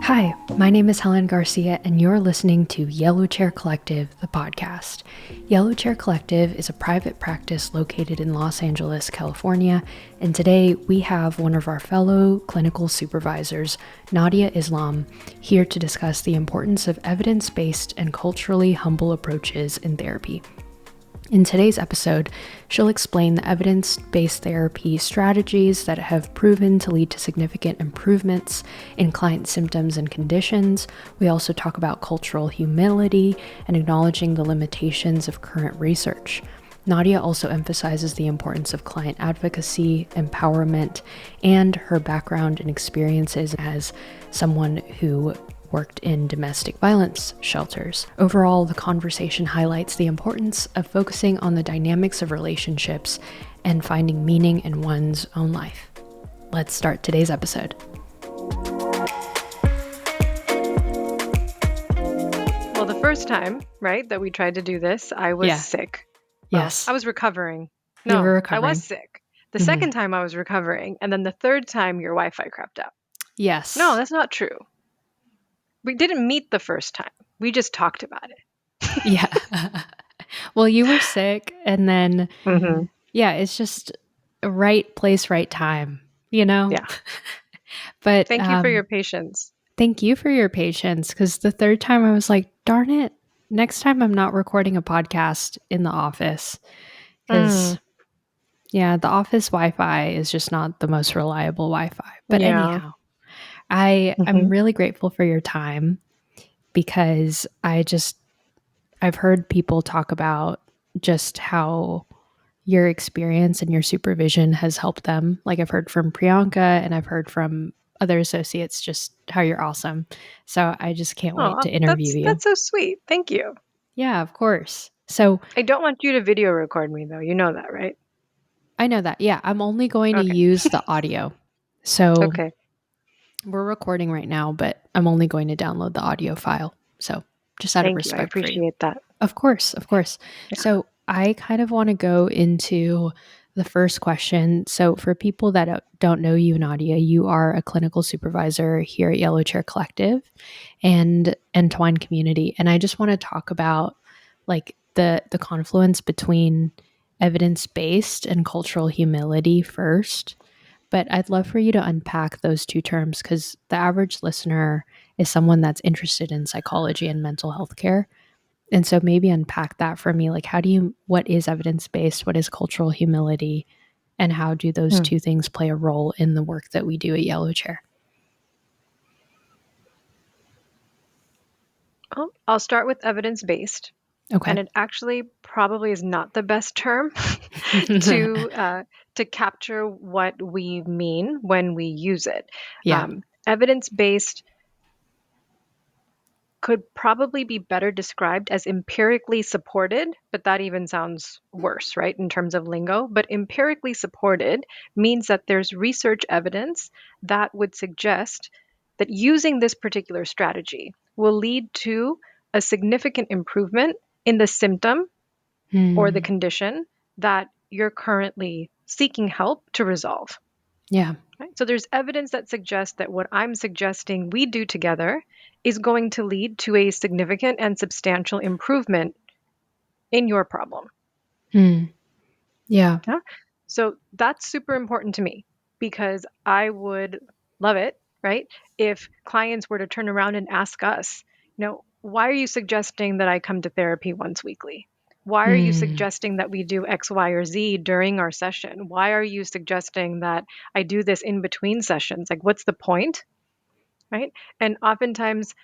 Hi, my name is Helen Garcia, and you're listening to Yellow Chair Collective, the podcast. Yellow Chair Collective is a private practice located in Los Angeles, California, and today we have one of our fellow clinical supervisors, Nadia Islam, here to discuss the importance of evidence-based and culturally humble approaches in therapy. In today's episode, she'll explain the evidence-based therapy strategies that have proven to lead to significant improvements in client symptoms and conditions. We also talk about cultural humility and acknowledging the limitations of current research. Nadia also emphasizes the importance of client advocacy, empowerment, and her background and experiences as someone who worked in domestic violence shelters. Overall, the conversation highlights the importance of focusing on the dynamics of relationships and finding meaning in one's own life. Let's start today's episode. Well, the first time, right, that we tried to do this, I was sick. Yes. I was recovering. You were recovering. I was sick. The second time I was recovering, and then the third time your Wi-Fi crapped out. Yes. No, that's not true. We didn't meet the first time. We just talked about it. Yeah. Well, you were sick, and then, it's just right place, right time, Yeah. But thank you for your patience. Thank you for your patience, because the third time I was like, darn it, next time I'm not recording a podcast in the office. Because, the office Wi-Fi is just not the most reliable Wi-Fi. But anyhow, I'm really grateful for your time, because I've heard people talk about just how your experience and your supervision has helped them. Like I've heard from Priyanka, and I've heard from other associates just how you're awesome. So I just can't wait to interview you. That's so sweet. Thank you. Yeah, of course. So I don't want you to video record me, though. You know that, right? I know that. Yeah, I'm only going to use the audio. So we're recording right now, but I'm only going to download the audio file. So just out of respect I appreciate that. Of course. Yeah. So I kind of want to go into the first question. So for people that don't know you, Nadia, you are a clinical supervisor here at Yellow Chair Collective and Twine Community. And I just want to talk about like the confluence between evidence-based and cultural humility first. But I'd love for you to unpack those two terms, because the average listener is someone that's interested in psychology and mental health care. And so maybe unpack that for me. Like, what is evidence-based? What is cultural humility? And how do those two things play a role in the work that we do at Yellow Chair? I'll start with evidence-based. Okay. And it actually probably is not the best term to capture what we mean when we use it. Yeah. Evidence-based could probably be better described as empirically supported, but that even sounds worse, right, in terms of lingo. But empirically supported means that there's research evidence that would suggest that using this particular strategy will lead to a significant improvement in the symptom or the condition that you're currently seeking help to resolve. Yeah. Right? So there's evidence that suggests that what I'm suggesting we do together is going to lead to a significant and substantial improvement in your problem. Yeah. So that's super important to me, because I would love it, right, if clients were to turn around and ask us, why are you suggesting that I come to therapy once weekly? Why are you suggesting that we do X, Y, or Z during our session? Why are you suggesting that I do this in between sessions? Like, what's the point? Right? And oftentimes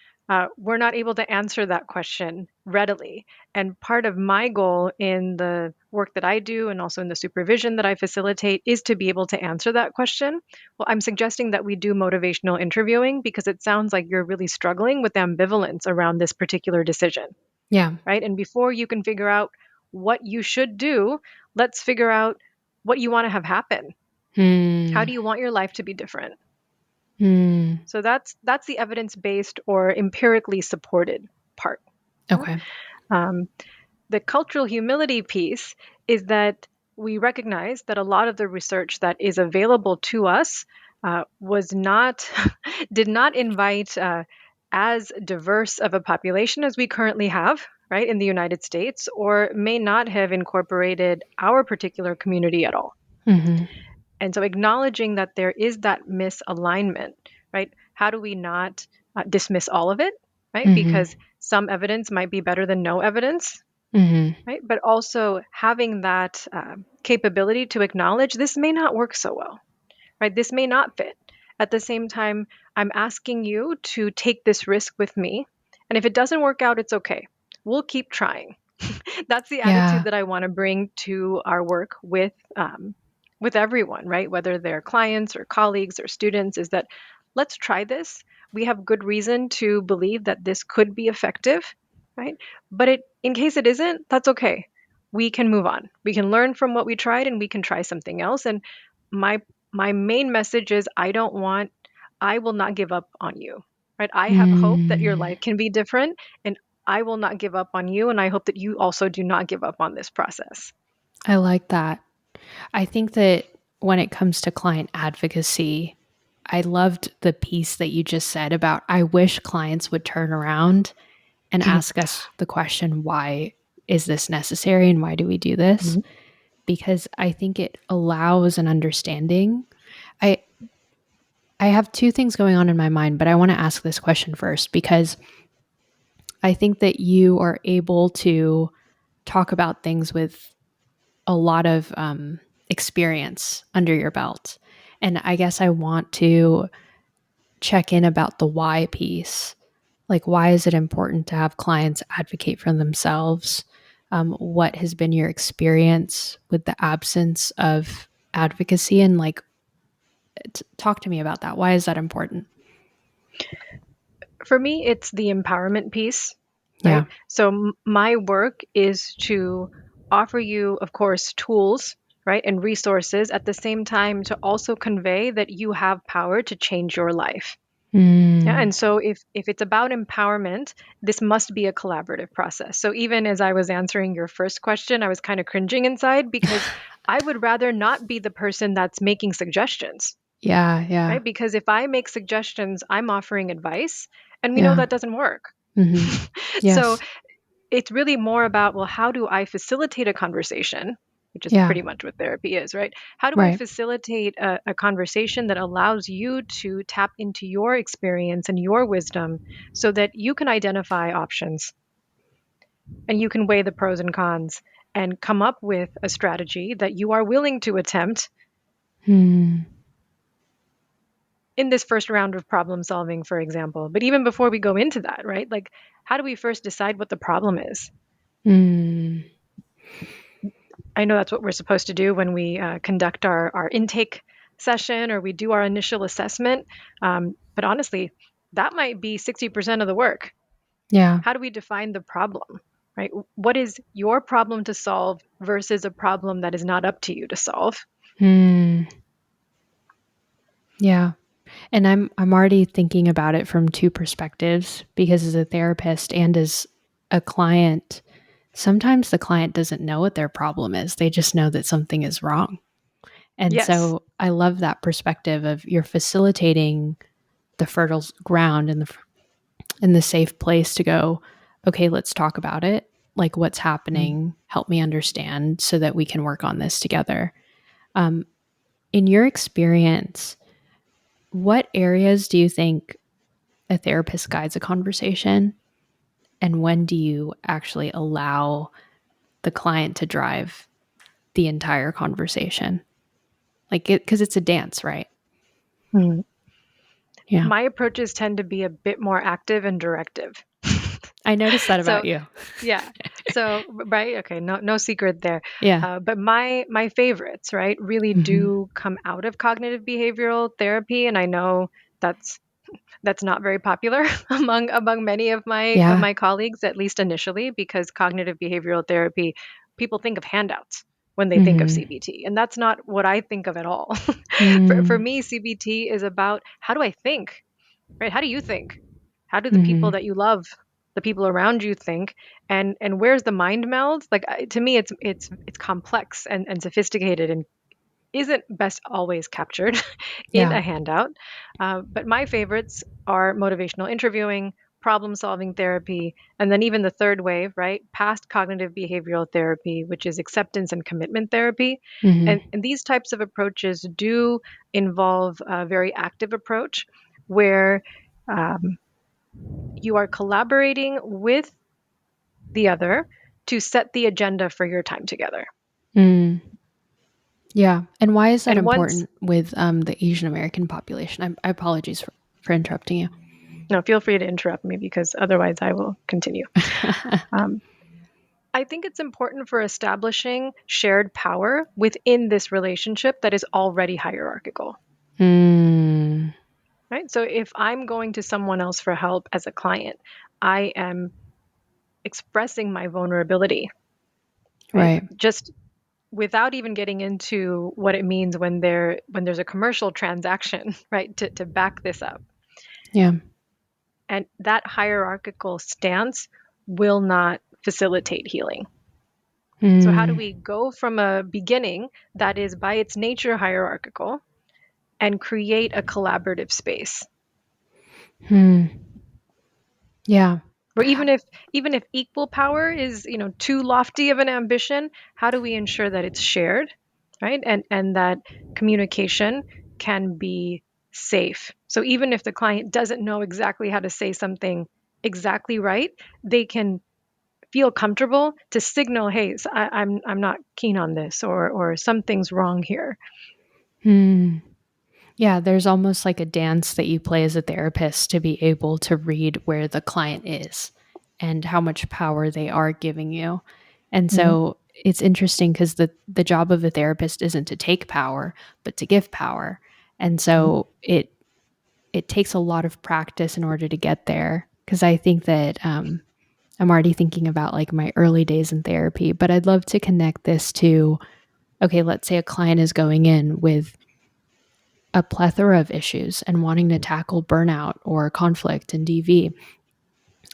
we're not able to answer that question readily. And part of my goal in the work that I do and also in the supervision that I facilitate is to be able to answer that question. Well, I'm suggesting that we do motivational interviewing, because it sounds like you're really struggling with ambivalence around this particular decision. Yeah. Right? And before you can figure out what you should do, let's figure out what you want to have happen. How do you want your life to be different? So that's the evidence-based or empirically supported part. Okay. The cultural humility piece is that we recognize that a lot of the research that is available to us was not did not invite as diverse of a population as we currently have, right, in the United States, or may not have incorporated our particular community at all. Mm-hmm. And so acknowledging that there is that misalignment, right? How do we not dismiss all of it, right? Mm-hmm. Because some evidence might be better than no evidence, Mm-hmm. right? But also having that capability to acknowledge this may not work so well, right? This may not fit. At the same time, I'm asking you to take this risk with me. And if it doesn't work out, it's okay. We'll keep trying. That's the attitude Yeah. that I want to bring to our work with everyone, right? Whether they're clients or colleagues or students, is that let's try this. We have good reason to believe that this could be effective, right? But in case it isn't, that's okay. We can move on. We can learn from what we tried and we can try something else. And my my main message is I will not give up on you. Right? I have hope that your Mm. life can be different and I will not give up on you and I hope that you also do not give up on this process. I like that. I think that when it comes to client advocacy, I loved the piece that you just said about I wish clients would turn around and ask us the question, why is this necessary and why do we do this? Because I think it allows an understanding. I I have two things going on in my mind, but I want to ask this question first because I think that you are able to talk about things with a lot of experience under your belt. And I guess I want to check in about the why piece. Like, why is it important to have clients advocate for themselves? What has been your experience with the absence of advocacy? And like, talk to me about that. Why is that important? For me, it's the empowerment piece, Yeah. right? So my work is to offer you, of course, tools, right, and resources at the same time to also convey that you have power to change your life. Yeah, Mm, and so if it's about empowerment, this must be a collaborative process. So even as I was answering your first question, I was kind of cringing inside because I would rather not be the person that's making suggestions, yeah. Yeah. right? Because if I make suggestions, I'm offering advice, and we know Yeah. that doesn't work. Mm-hmm. So Yes. it's really more about, well, how do I facilitate a conversation, which is Yeah. pretty much what therapy is, right? How do I Right. facilitate a conversation that allows you to tap into your experience and your wisdom so that you can identify options and you can weigh the pros and cons and come up with a strategy that you are willing to attempt Hmm. in this first round of problem solving, for example. But even before we go into that, right? Like, how do we first decide what the problem is? Mm. I know that's what we're supposed to do when we conduct our intake session or we do our initial assessment. But honestly, that might be 60% of the work. Yeah. How do we define the problem, right? What is your problem to solve versus a problem that is not up to you to solve? Hmm. Yeah. And I'm already thinking about it from two perspectives because as a therapist and as a client, sometimes the client doesn't know what their problem is. They just know that something is wrong. And Yes. so I love that perspective of you're facilitating the fertile ground and the safe place to go, okay, let's talk about it. Like what's happening, help me understand so that we can work on this together. Um, in your experience, what areas do you think a therapist guides a conversation? And when do you actually allow the client to drive the entire conversation? Like it, because it's a dance, right? Hmm. Yeah. My approaches tend to be a bit more active and directive. I noticed that So about you. yeah. So right, okay, no secret there. Yeah. But my favorites, right, really Hmm. do come out of cognitive behavioral therapy, and I know that's that's not very popular among many of Yeah. my colleagues, at least initially, because cognitive behavioral therapy, people think of handouts when they think of Hmm. CBT, and that's not what I think of at all. For Hmm. me, CBT is about how do I think, right? How do you think? How do the people Hmm. that you love, the people around you think, and where's the mind meld? Like to me, it's complex and sophisticated, and isn't best always captured in Yeah. a handout. But my favorites are motivational interviewing, problem solving therapy, and then even the third wave, right? Past cognitive behavioral therapy, which is acceptance and commitment therapy. Mm-hmm. And these types of approaches do involve a very active approach where um, you are collaborating with the other to set the agenda for your time together. Mm. Yeah. And why is that And once, important with the Asian American population? I apologies for interrupting you. no, feel free to interrupt me because otherwise I will continue. Um, I think it's important for establishing shared power within this relationship that is already hierarchical, Mm. right? So if I'm going to someone else for help as a client, I am expressing my vulnerability, right? Right. Just without even getting into what it means when there's a commercial transaction, right? To back this up. Yeah. And that hierarchical stance will not facilitate healing. So, how do Mm. we go from a beginning that is by its nature hierarchical and create a collaborative space? Hmm. Yeah. Where even if equal power is, too lofty of an ambition, how do we ensure that it's shared, right? And that communication can be safe. So even if the client doesn't know exactly how to say something exactly right, they can feel comfortable to signal, hey, I'm not keen on this, or something's wrong here. Hmm. Yeah, there's almost like a dance that you play as a therapist to be able to read where the client is and how much power they are giving you. And Mhm. so it's interesting because the job of a therapist isn't to take power, but to give power. And Mhm. so it takes a lot of practice in order to get there. Because I think that I'm already thinking about like my early days in therapy, but I'd love to connect this to okay, let's say a client is going in with a plethora of issues and wanting to tackle burnout or conflict in DV.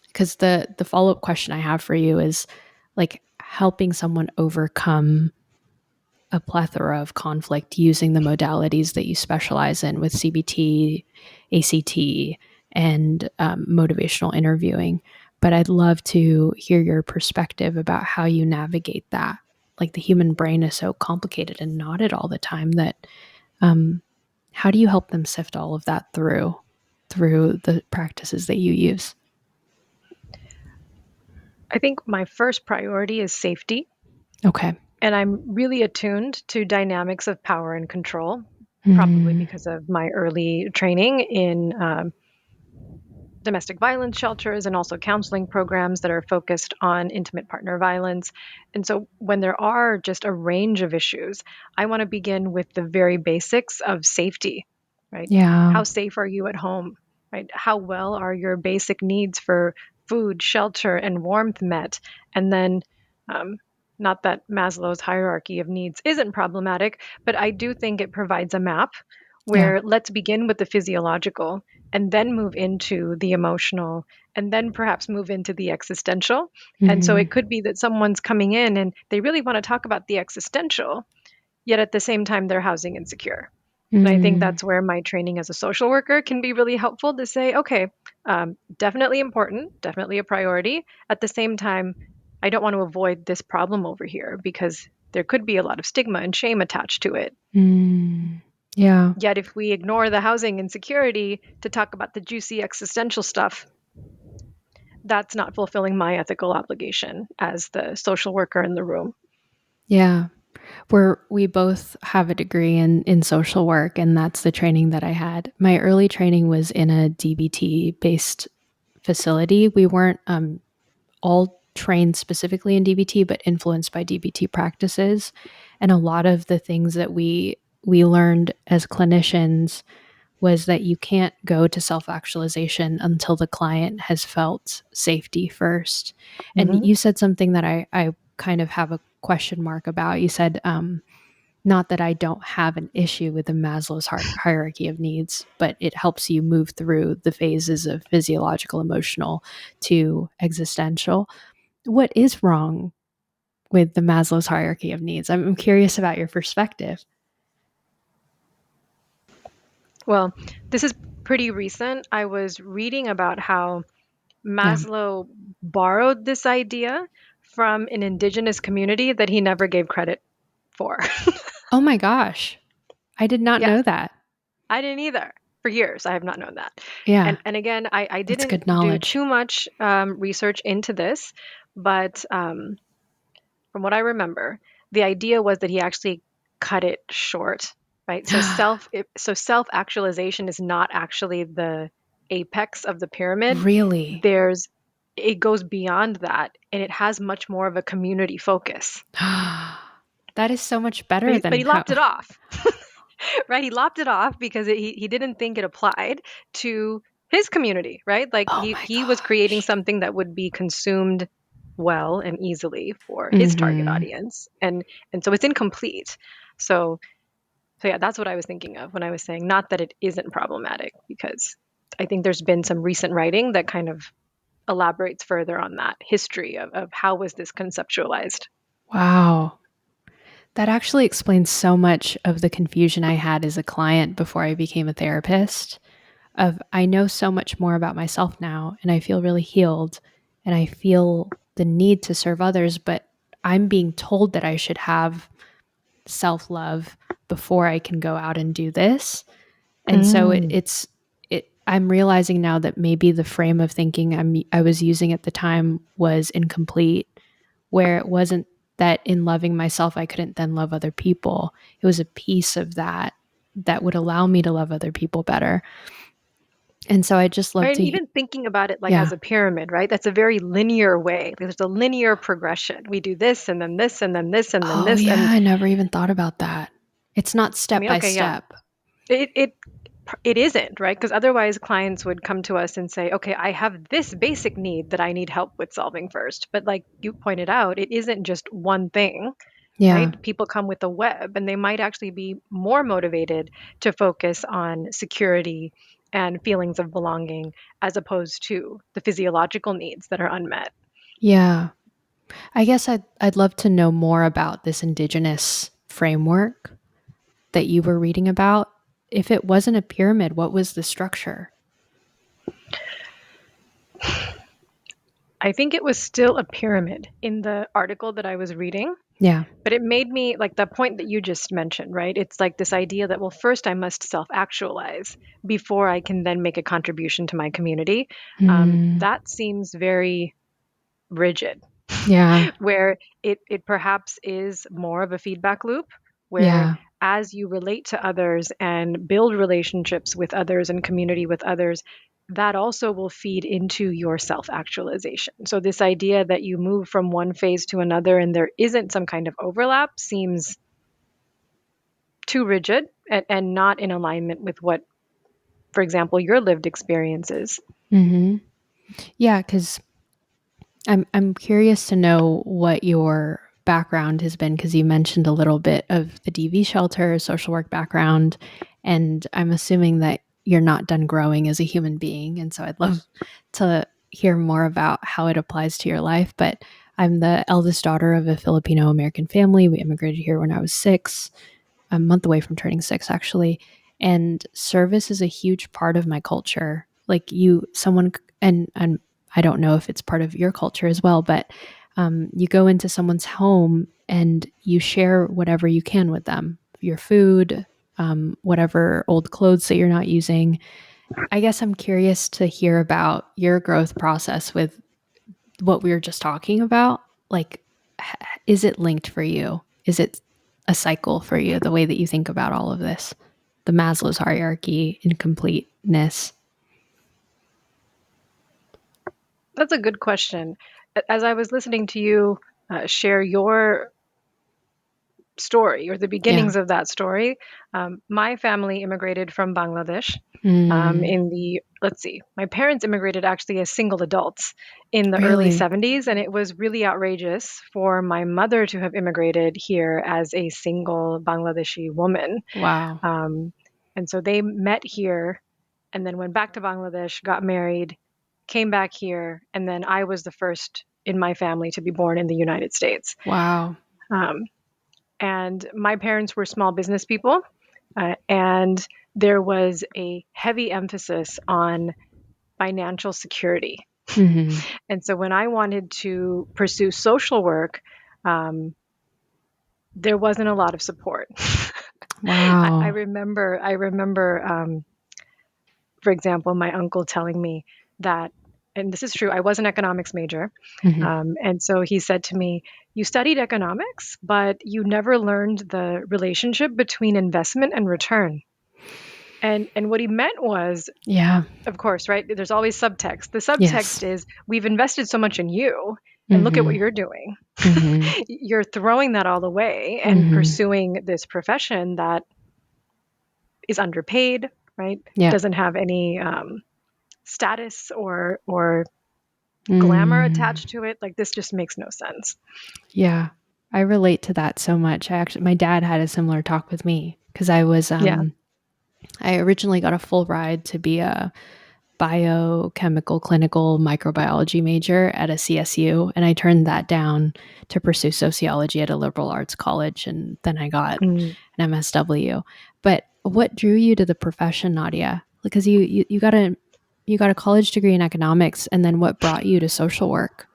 Because the follow up question I have for you is like helping someone overcome a plethora of conflict using the modalities that you specialize in with CBT, ACT, and motivational interviewing. But I'd love to hear your perspective about how you navigate that. Like the human brain is so complicated and knotted all the time that um, how do you help them sift all of that through the practices that you use? I think my first priority is safety, Okay. and I'm really attuned to dynamics of power and control, probably Mm, because of my early training in domestic violence shelters and also counseling programs that are focused on intimate partner violence. And so when there are just a range of issues, I want to begin with the very basics of safety, right? yeah. How safe are you at home, right? How well are your basic needs for food, shelter, and warmth met? And then, um, not that Maslow's hierarchy of needs isn't problematic, but I do think it provides a map Yeah. where let's begin with the physiological and then move into the emotional and then perhaps move into the existential. And so Mm, it could be that someone's coming in and they really want to talk about the existential, yet at the same time they're housing insecure. And I think mm, that's where my training as a social worker can be really helpful to say, okay, definitely important, definitely a priority. At the same time, I don't want to avoid this problem over here because there could be a lot of stigma and shame attached to it. mm. Yeah. Yet, if we ignore the housing insecurity to talk about the juicy existential stuff, that's not fulfilling my ethical obligation as the social worker in the room. Yeah. We both have a degree in social work, and that's the training that I had. My early training was in a DBT based facility. We weren't all trained specifically in DBT, but influenced by DBT practices. And a lot of the things that we learned as clinicians was that you can't go to self-actualization until the client has felt safety first. And Mm-hmm. you said something that I kind of have a question mark about. You said, not that I don't have an issue with the Maslow's hierarchy of needs, but it helps you move through the phases of physiological, emotional to existential. What is wrong with the Maslow's hierarchy of needs? I'm curious about your perspective. Well, this is pretty recent. I was reading about how Yeah. Maslow borrowed this idea from an indigenous community that he never gave credit for. Oh my gosh. I did not Yes, know that. I didn't either. For years, I have not known that. Yeah. And again, I That's didn't good do knowledge. too much research into this, but from what I remember, the idea was that he actually cut it short, right? So self-actualization is not actually the apex of the pyramid. Really? There's it goes beyond that, and it has much more of a community focus. That is so much But better he, but than he how. lopped it off, right? He lopped it off because he didn't think it applied to his community, right? Like Oh he my he was creating gosh. something that would be consumed well and easily for his target Mm-hmm. audience, and so it's incomplete. So so yeah, that's what I was thinking of when I was saying not that it isn't problematic, because I think there's been some recent writing that kind of elaborates further on that history of how was this conceptualized. Wow. That actually explains so much of the confusion I had as a client before I became a therapist. Of I know so much more about myself now and I feel really healed and I feel the need to serve others, but I'm being told that I should have self-love before I can go out and do this. And so Mm. I'm realizing now that maybe the frame of thinking I was using at the time was incomplete, where it wasn't that in loving myself I couldn't then love other people. It was a piece of that that would allow me to love other people better. And so I just love Right, and to. even thinking about it like as Yeah. a pyramid, right? That's a very linear way. There's a linear progression. We do this and then this and then this and then Oh this. yeah, And I never even thought about that. It's not I step mean, by okay, yeah, step. it it it isn't, right? Because otherwise clients would come to us and say, okay, I have this basic need that I need help with solving first. But like you pointed out, it isn't just one thing, Yeah. right? People come with a web and they might actually be more motivated to focus on security and feelings of belonging as opposed to the physiological needs that are unmet. Yeah. I guess I'd love to know more about this indigenous framework that you were reading about. If it wasn't a pyramid, what was the structure? I think it was still a pyramid in the article that I was reading, Yeah. but it made me like the point that you just mentioned, right? It's like this idea that, well, first I must self actualize before I can then make a contribution to my community. Mm, That seems very rigid, yeah. where it perhaps is more of a feedback loop where Yeah. as you relate to others and build relationships with others and community with others, that also will feed into your self actualization. So, this idea that you move from one phase to another and there isn't some kind of overlap seems too rigid and not in alignment with what, for example, your lived experience is. Mm-hmm. Yeah, because I'm curious to know what your background has been because you mentioned a little bit of the DV shelter, social work background, and I'm assuming that you're not done growing as a human being. And so I'd love to hear more about how it applies to your life. But I'm the eldest daughter of a Filipino American family. We immigrated here when I was 6, a month away from turning 6, actually. And service is a huge part of my culture. Like someone, and I don't know if it's part of your culture as well, but you go into someone's home and you share whatever you can with them, your food, whatever old clothes that you're not using. I guess I'm curious to hear about your growth process with what we were just talking about. Like, is it linked for you? Is it a cycle for you, the way that you think about all of this? The Maslow's hierarchy, incompleteness. That's a good question. As I was listening to you share your story or the Yeah. beginnings of that story, my family immigrated from Bangladesh Mm, in the, let's see, my parents immigrated actually as single adults in the early really? 70s, and it was really outrageous for my mother to have immigrated here as a single Bangladeshi woman. Wow. Um, and so they met here and then went back to Bangladesh, got married, came back here, and then I was the first in my family to be born in the United States. Wow. Um, and my parents were small business people. and there was a heavy emphasis on financial security. Mm-hmm. And so when I wanted to pursue social work, um, there wasn't a lot of support. I Wow. remember, for example, my uncle telling me that, and this is true, I was an economics major. Mm-hmm. And so he said to me, "You studied economics, but you never learned the relationship between investment and return." And what he meant was, Yeah. of course, right? There's always subtext. The Yes. subtext is, we've invested so much in you, and look at what Mm-hmm. you're doing. Mm-hmm. You're throwing that all away and Mm-hmm. pursuing this profession that is underpaid, right? Yeah. Doesn't have any status or glamour Mm. attached to it. Like, this just makes no sense. Yeah. I relate to that so much. My dad had a similar talk with me because Yeah. I originally got a full ride to be a biochemical clinical microbiology major at a CSU, and I turned that down to pursue sociology at a liberal arts college, and then I got Mm. an MSW. But what drew you to the profession, Nadia? Because you got a college degree in economics, and then what brought you to social work?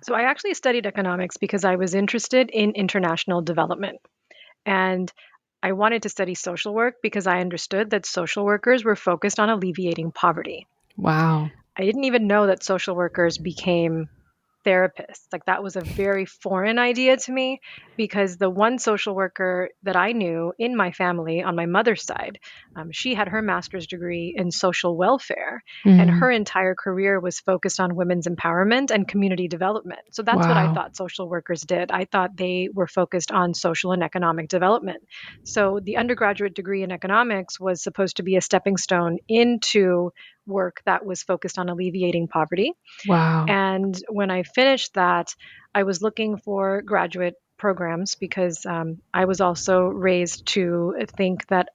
So I actually studied economics because I was interested in international development. And I wanted to study social work because I understood that social workers were focused on alleviating poverty. Wow. I didn't even know that social workers became therapists. Like, that was a very foreign idea to me, because the one social worker that I knew in my family on my mother's side, she had her master's degree in social welfare, and Mm. her entire career was focused on women's empowerment and community development. So that's what I Wow. thought social workers did. I thought they were focused on social and economic development. So the undergraduate degree in economics was supposed to be a stepping stone into work that was focused on alleviating poverty. Wow. And when I finished that, I was looking for graduate programs because I was also raised to think that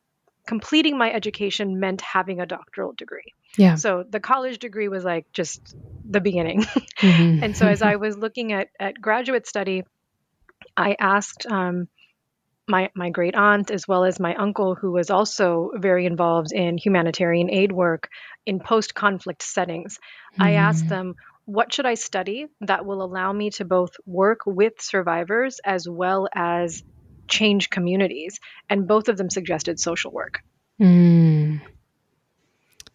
completing my education meant having a doctoral degree. Yeah. So the college degree was like just the beginning. And so as Mm-hmm. I was looking at graduate study, I asked my great aunt, as well as my uncle, who was also very involved in humanitarian aid work in post conflict settings. I asked Mm-hmm. them, what should I study that will allow me to both work with survivors as well as change communities? And both of them suggested social work. Mm.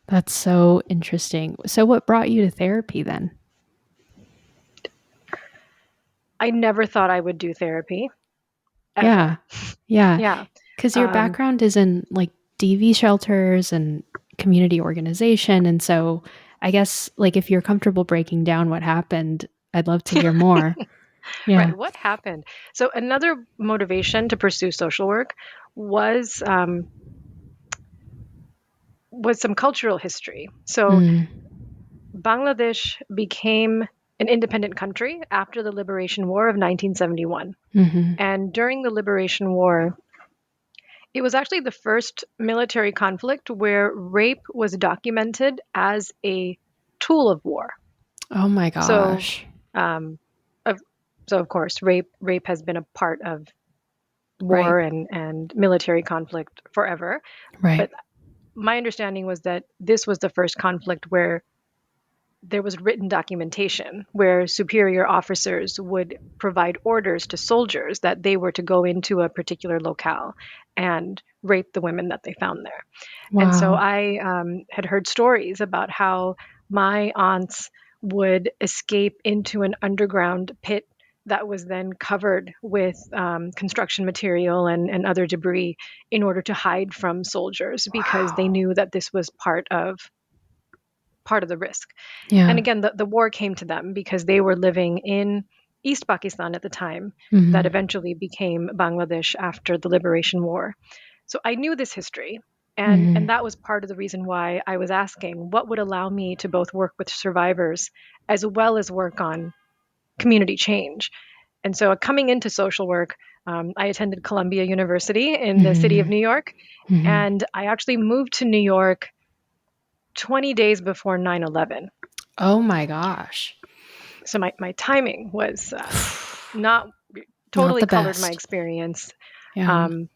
That's so interesting. So, what brought you to therapy then? I never thought I would do therapy Yeah. ever. Yeah. Yeah. Because your Um, background is in like DV shelters and community organization. And so, I guess, like, if you're comfortable breaking down what happened, I'd love to hear more. Yeah. right. What happened? So, another motivation to pursue social work was some cultural history. So, Mm. Bangladesh became an independent country after the Liberation War of 1971. Hmm. And during the Liberation War, it was actually the first military conflict where rape was documented as a tool of war. Oh my So, gosh. um, of, of course, rape has been a part of Right. war and military conflict forever. Right. But my understanding was that this was the first conflict where there was written documentation where superior officers would provide orders to soldiers that they were to go into a particular locale and rape the women that they found there. And so Wow. I had heard stories about how my aunts would escape into an underground pit that was then covered with construction material and other debris in order to hide from soldiers, because they Wow. knew that this was part of the risk. And Yeah. again, the war came to them because they were living in East Pakistan at the time, that Hmm. eventually became Bangladesh after the Liberation War. So I knew this history. And Hmm. that was part of the reason why I was asking what would allow me to both work with survivors as well as work on community change. And so coming into social work, I attended Columbia University in the city of Hmm. New York. Hmm. And I actually moved to New York 20 days before 9/11. Oh my gosh. So my timing was not Not totally the colored my best. experience. Yeah. Um,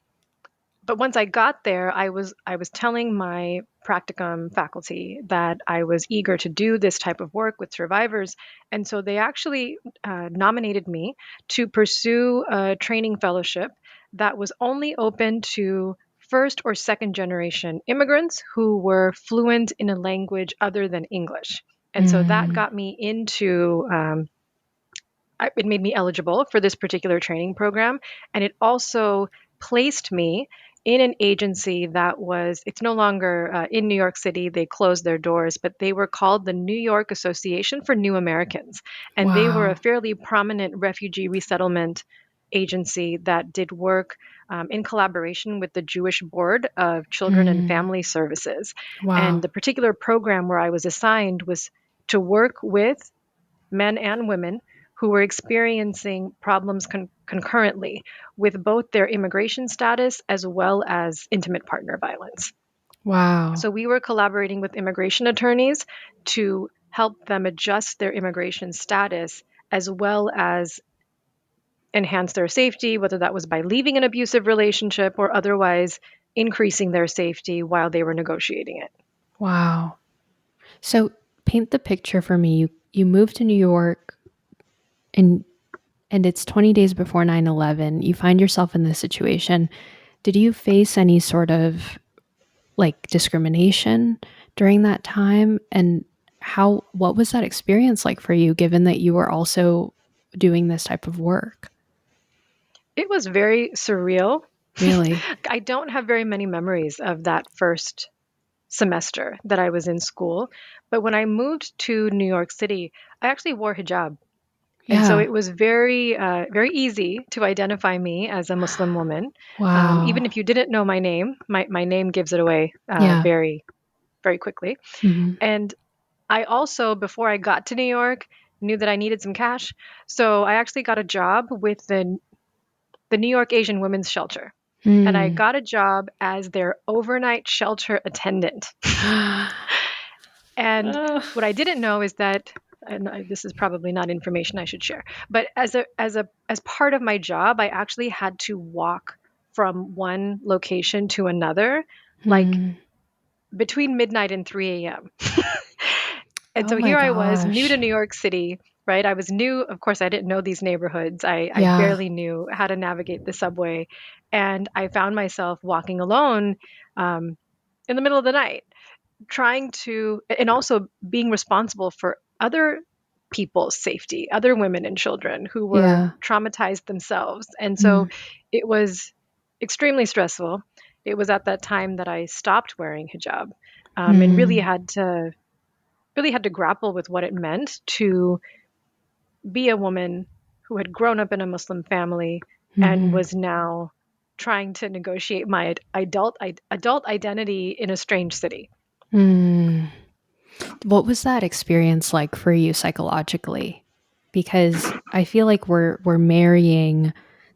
But once I got there, I was telling my practicum faculty that I was eager to do this type of work with survivors, and so they actually nominated me to pursue a training fellowship that was only open to first or second generation immigrants who were fluent in a language other than English. And so that Mm. got me into it made me eligible for this particular training program. And it also placed me in an agency that was, it's no longer in New York City. They closed their doors, but they were called the New York Association for New Americans. And they were a Wow. fairly prominent refugee resettlement agency that did work in collaboration with the Jewish Board of Children and Mm. Family Services. And Wow. the particular program where I was assigned was to work with men and women who were experiencing problems concurrently with both their immigration status as well as intimate partner violence. Wow. So we were collaborating with immigration attorneys to help them adjust their immigration status as well as enhance their safety, whether that was by leaving an abusive relationship or otherwise increasing their safety while they were negotiating it. Wow. So paint the picture for me. You moved to New York and it's 20 days before 9/11. You find yourself in this situation. Did you face any sort of like discrimination during that time? And what was that experience like for you, given that you were also doing this type of work? It was very surreal. Really? I don't have very many memories of that first semester that I was in school. But when I moved to New York City, I actually wore hijab. And so Yeah. it was very easy to identify me as a Muslim woman. Even Wow. if you didn't know my name, my name gives it away Yeah. very quickly. Hmm. And I also, before I got to New York, knew that I needed some cash. So I actually got a job with the New York Asian Women's Shelter. And I Mm. got a job as their overnight shelter attendant. And Ugh. what I didn't know is that, and this is probably not information I should share, but as part of my job, I actually had to walk from one location to another, like Mm. between midnight and 3 a.m. And Oh so my here I was, new to gosh. New York City, right? I was new. Of course, I didn't know these neighborhoods. I Yeah. barely knew how to navigate the subway. And I found myself walking alone in the middle of the night trying to, and also being responsible for other people's safety, other women and children who were Yeah. traumatized themselves. And so Mm. it was extremely stressful. It was at that time that I stopped wearing hijab, and Mm. really had to grapple with what it meant to be a woman who had grown up in a Muslim family and Hmm. was now trying to negotiate my adult identity in a strange city. Mm. What was that experience like for you psychologically? Because I feel like we're marrying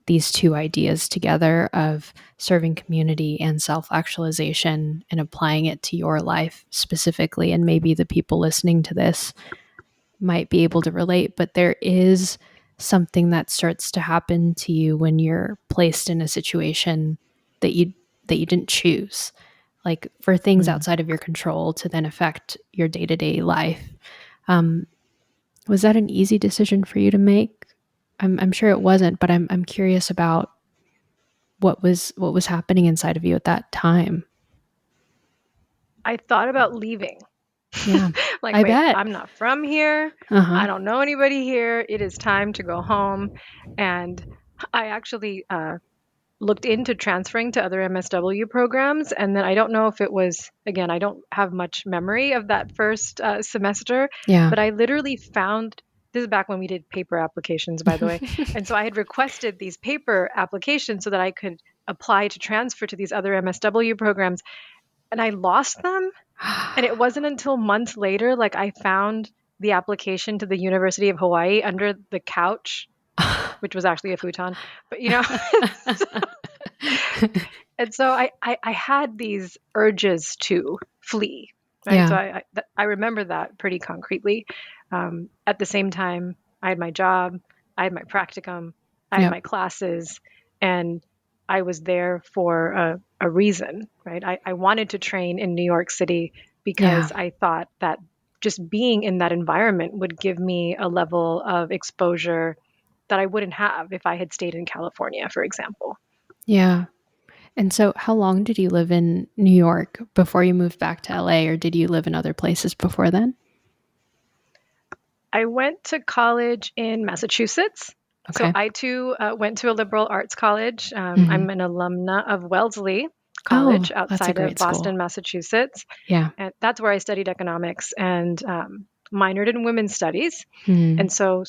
these two ideas together of serving community and self-actualization and applying it to your life specifically, and maybe the people listening to this might be able to relate, but there is something that starts to happen to you when you're placed in a situation that you didn't choose, like for things Mm. outside of your control to then affect your day-to-day life. um, was that an easy decision for you to make? I'm sure it wasn't, but I'm curious about what was happening inside of you at that time. I thought about leaving. Yeah, Like, I wait, bet. I'm not from here. Uh-huh. I don't know anybody here. It is time to go home. And I actually looked into transferring to other MSW programs. And then I don't know if it was, again, I don't have much memory of that first semester, Yeah. but I literally found this is back when we did paper applications, by the way. And so I had requested these paper applications so that I could apply to transfer to these other MSW programs. And I lost them. And it wasn't until months later, like I found the application to the University of Hawaii under the couch, which was actually a futon. But and so I had these urges to flee, right? So Yeah. I remember that pretty concretely. At the same time, I had my job, I had my practicum, I had Yep. my classes, and I was there for a reason, right? I wanted to train in New York City Yeah. because I thought that just being in that environment would give me a level of exposure that I wouldn't have if I had stayed in California, for example. Yeah. And so, how long did you live in New York before you moved back to LA, or did you live in other places before then? I went to college in Massachusetts. So Okay. I too went to a liberal arts college. Hmm. I'm an alumna of Wellesley Oh, College that's a outside of great school. Boston, Massachusetts. Yeah. And that's where I studied economics and minored in women's studies. Hmm. And so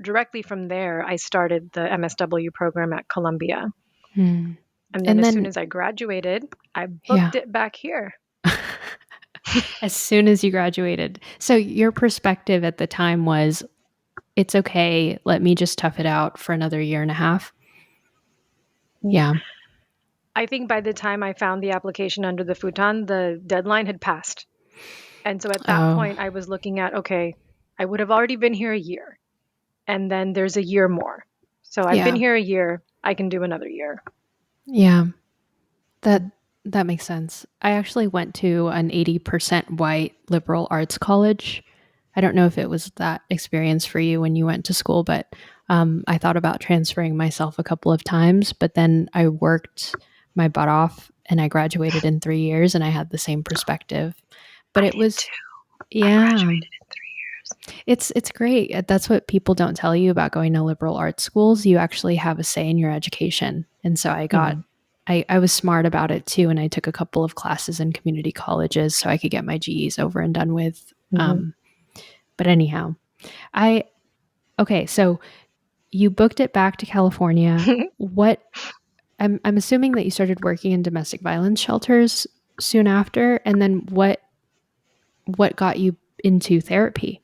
directly from there, I started the MSW program at Columbia. Hmm. And then And as soon then, as I graduated, I yeah, booked it back here. as soon as you graduated. So, your perspective at the time was it's okay. Let me just tough it out for another year and a half. Yeah. I think by the time I found the application under the futon, the deadline had passed. And so at that Oh, point, I was looking at, okay, I would have already been here a year, and then there's a year more. So I've been yeah. here a year, I can do another year. Yeah. That that makes sense. I actually went to an 80% white liberal arts college. I don't know if it was that experience for you when you went to school, but I thought about transferring myself a couple of times, but then I worked my butt off and I graduated in 3 years and I had the same perspective. But I it did was, too. I yeah, graduated in 3 years. it's great. That's what people don't tell you about going to liberal arts schools. You actually have a say in your education. And so Hmm. I was smart about it too. And I took a couple of classes in community colleges so I could get my GEs over and done with. Hmm. But anyhow, I, okay, so you booked it back to California. What, I'm assuming that you started working in domestic violence shelters soon after. And then what got you into therapy?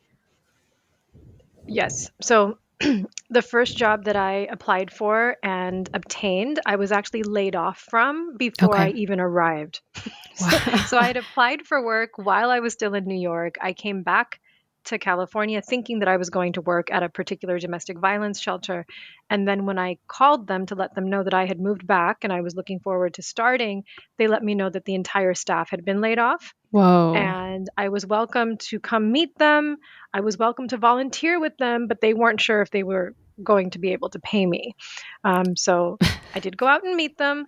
Yes. So the first job that I applied for and obtained, I was actually laid off from before I Okay. even arrived. So I Wow. had applied for work while I was still in New York. I came back to California thinking that I was going to work at a particular domestic violence shelter. And then when I called them to let them know that I had moved back and I was looking forward to starting, they let me know that the entire staff had been laid off. Whoa. And I was welcome to come meet them. I was welcome to volunteer with them, but they weren't sure if they were going to be able to pay me. So I did go out and meet them.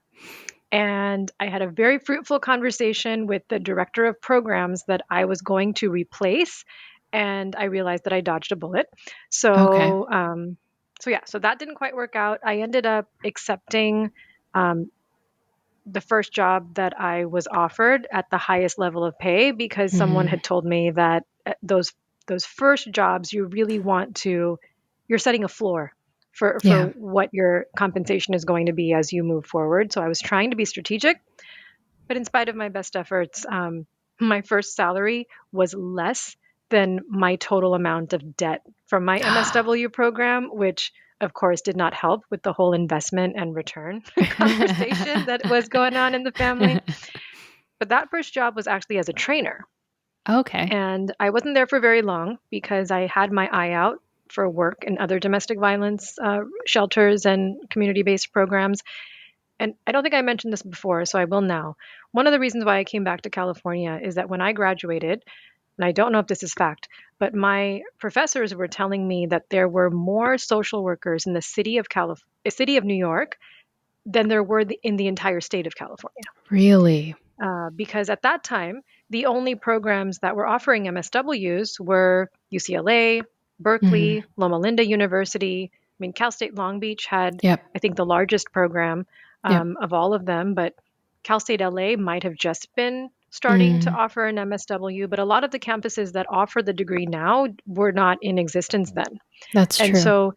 And I had a very fruitful conversation with the director of programs that I was going to replace. And I realized that I dodged a bullet. Okay. So that didn't quite work out. I ended up accepting um, the first job that I was offered at the highest level of pay because someone Mhm. had told me that those first jobs you really want to you're setting a floor for Yeah. what your compensation is going to be as you move forward. So I was trying to be strategic, but in spite of my best efforts, my first salary was less than my total amount of debt from my MSW program, which of course did not help with the whole investment and return conversation that was going on in the family. But that first job was actually as a trainer. Okay. And I wasn't there for very long because I had my eye out for work in other domestic violence shelters and community based programs. And I don't think I mentioned this before, so I will now. One of the reasons why I came back to California is that when I graduated, and I don't know if this is fact, but my professors were telling me that there were more social workers in the city of New York than there were in the entire state of California. Really? Because at that time, the only programs that were offering MSWs were UCLA, Mhm. Berkeley, Loma Linda University. I mean, Cal State Long Beach had, Yep. I think, the largest program Yep. of all of them, but Cal State LA might have just been starting to Mm, offer an MSW, but a lot of the campuses that offer the degree now were not in existence then. that's And true. so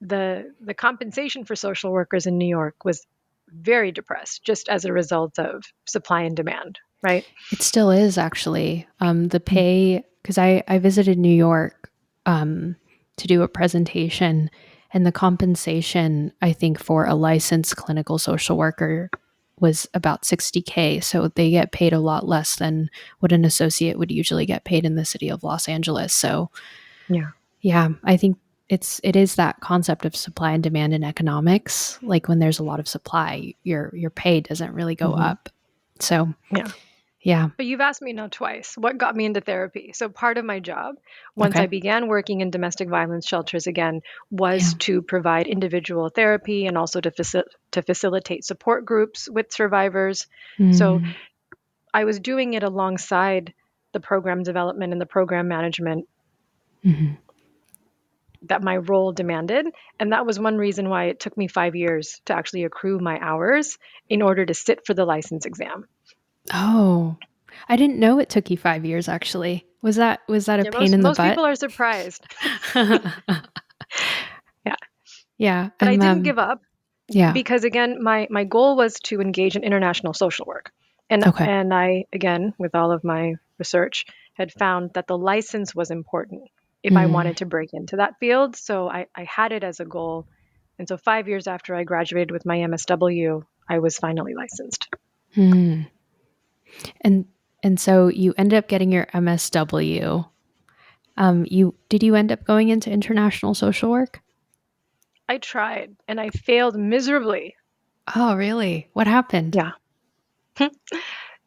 the compensation for social workers in New York was very depressed just as a result of supply and demand, right? It still is actually. The Mm. pay, because I visited New York to do a presentation, and the compensation, I think, for a licensed clinical social worker was about 60K. So they get paid a lot less than what an associate would usually get paid in the city of Los Angeles. So Yeah. yeah, I think. it is that concept of supply and demand in economics. Like when there's a lot of supply, your pay doesn't really go Hmm. up. So Yeah. yeah. But you've asked me now twice what got me into therapy. So part of my job, once I Okay. began working in domestic violence shelters again, Yeah. was to provide individual therapy and also to facilitate support groups with survivors. So Mm, I was doing it alongside the program development and the program management hmm. that my role demanded. And that was one reason why it took me 5 years to actually accrue my hours in order to sit for the license exam. Oh, I didn't know it took you 5 years. Actually, was that a Yeah, pain most in the most butt? people are surprised. Yeah, Yeah. but I didn't give up Yeah. because again, my goal was to engage in international social work, and Okay. and I again, with all of my research, had found that the license was important if I Mm, wanted to break into that field. So I had it as a goal, and so 5 years after I graduated with my MSW, I was finally licensed. mm. And and so you ended up getting your MSW. You end up going into international social work? I tried and I failed miserably. Oh, really? What happened? Yeah.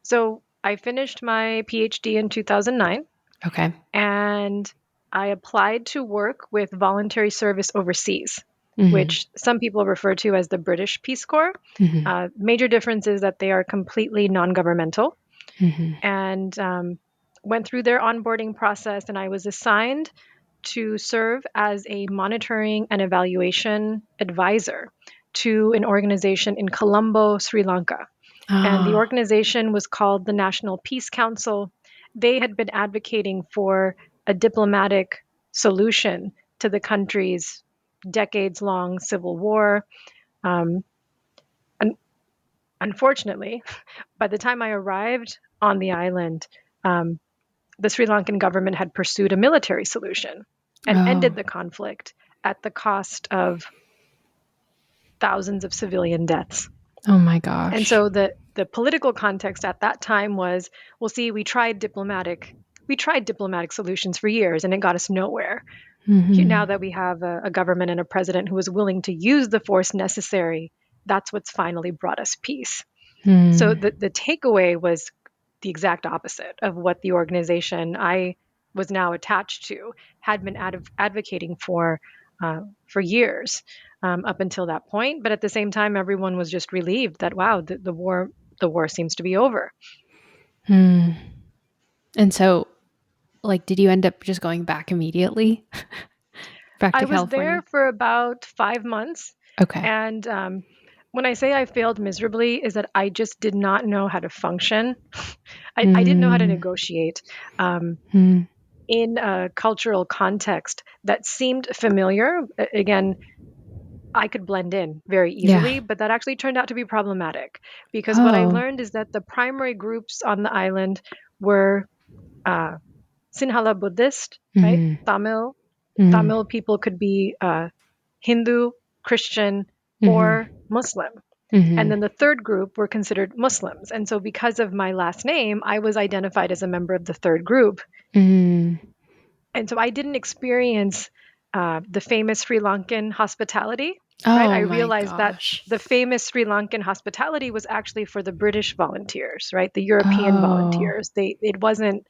So I finished my PhD in 2009 Okay. and I applied to work with voluntary service overseas, Hmm. which some people refer to as the British Peace Corps. Hmm. Major difference is that they are completely non governmental Hmm. and went through their onboarding process. And I was assigned to serve as a monitoring and evaluation advisor to an organization in Colombo, Sri Lanka. And the Ah. organization was called the National Peace Council. They had been advocating for a diplomatic solution to the country's decades long civil war. Um, un- Unfortunately, by the time I arrived on the island, um, the Sri Lankan government had pursued a military solution and Oh. ended the conflict at the cost of thousands of civilian deaths. Oh my And gosh. so the political context at that time was, well, see, we tried diplomatic solutions for years and it got us nowhere. Now Hmm. that we have a government and a president who is willing to use the force necessary, that's what's finally brought us peace. So Hmm. the takeaway was the exact opposite of what the organization I was now attached to had been advocating for years up until that point. But at the same time, everyone was just relieved that wow, the war seems to be over. Hmm. And so, like, did you end up just going back immediately back I to was there California? for about 5 months, Okay. and when I say I failed miserably, is that I just did not know how to function. I didn't know how to Hmm. negotiate. Um, Hmm. in a cultural context that seemed familiar. Again, I could blend in very Yeah. easily, but that actually turned out to be problematic because what I Oh. learned is that the primary groups on the island were uh, Sinhala Buddhist, right? Hmm. Tamil. Hmm. Tamil people could be Hindu, Christian, Hmm. or Muslim. And Hmm. then the third group were considered Muslims. And so, because of my last name, I was identified as a member of the third group. Hmm. And so I didn't experience the famous Sri Lankan hospitality, right? I Oh my realized that gosh. the famous Sri Lankan hospitality was actually for the British volunteers, right? The European Oh. volunteers. It wasn't